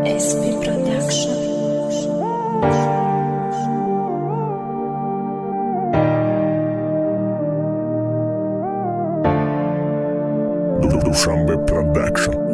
SP Production. Dushanbe Production.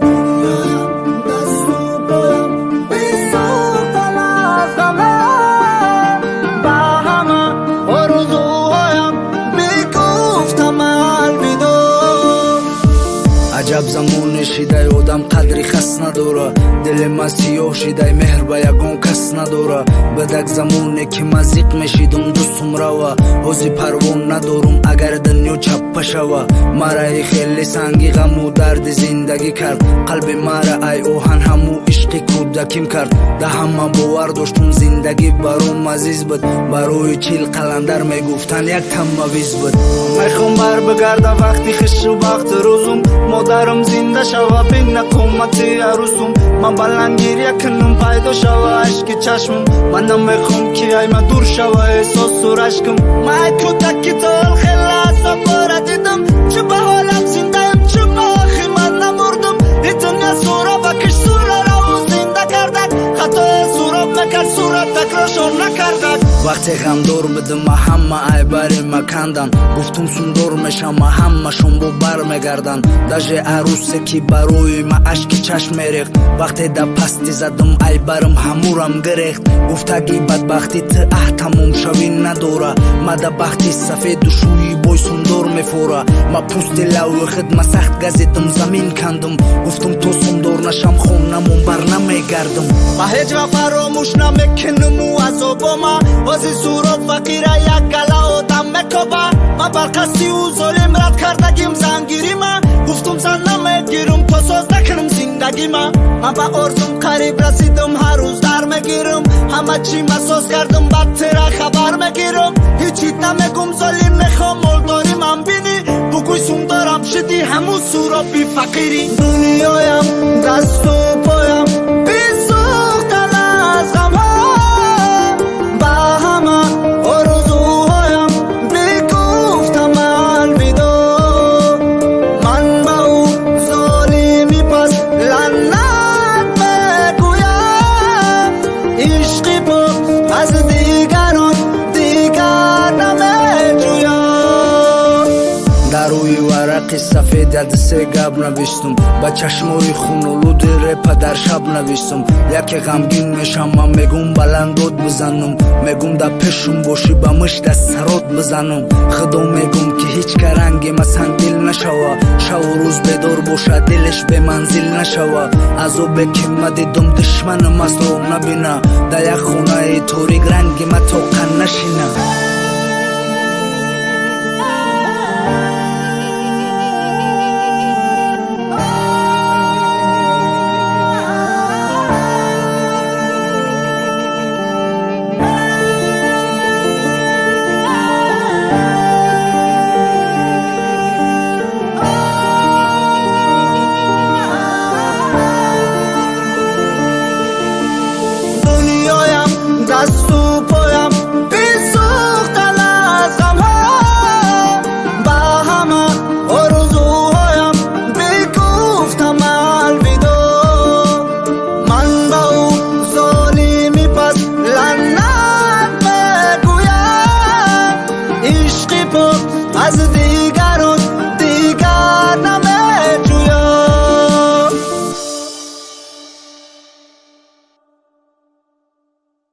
عجب زمان شیدای آدم قدری خس نداره دل من سیاه شیدای مهر به یگان کس نداره بدک زمانی که مزیق میشیدم دوستم روا حوزی پروان ندارم اگر دنیا چپه شوه مرا خیلی سنگی غم و درد زندگی کرد قلب مرا ای اوهن همو عشقی کودکیم کرد ده همه باور داشتم زندگی برام عزیز بود برای چیل قلندر میگفتن یک تمویز بود میخوام بر بگرده وقتی خش و وقت روزم مادرم زنده شوه بین قومتی عروسم من بلنگیر کنم پیدا شوه عشق چشمم من نمیخوام که ای من دور شوه احساس و رشکم من کودکی تا خیلی عصب باره دیدم چه به حالم زندهیم چه به آخی من نمردم این دنیا سورا و کش سورا رو زنده کردک خطای سورا مکر سورا تکرارشان نکردک وقتی غم دور بدم همه ای بری مکندن گفتم سندور میشم همه شون بو بر میگردن داجه عروسی که بروی ما عشق چشم میریخت وقتی دا پستی زدم ای برم همورم گریخت گفتگی بدبختی تا تموم شوی نداره ما دا بختی سفید و شوی بایسم دور میفوره ما پوست لو خدمه سخت گزیدم زمین کندم گفتم تو سندور نشم خونمون بر نمیگردم ما هیچ و فراموش نمیکنم و عذابا ما وزی صورت فقیره یک گله آدم مکابه ما برقصی و ظالم رد کردگیم زنگیری ما گفتم زن نمیگیرم تا ساز نکنم زندگی ما با آرزوم قریب رسیدم هر روز در میگیرم همه چی مساز کردم بدتر خبر میگیرم هیچیت نمیگم ظالم میخوام مالداری من بینی بگوی سوم دارم شدی همون سورا بی فقیری دنیایم دست و پایم بی سوختن از غم سفید دسته گب نوشتم با چشمای خونولود رپ در شب نوشتم یکی غمگین میشم من میگم بلند داد بزنم میگم در پیشم باشی با مشت سرات بزنم خدا میگم که هیچ که رنگ ما سنگدل نشوه شب و روز بدار باشه دلش به منزل نشوه عذاب که ما دیدم دشمن مظلوم نبینه در یک خونه تاریک رنگ ما توقع نشینه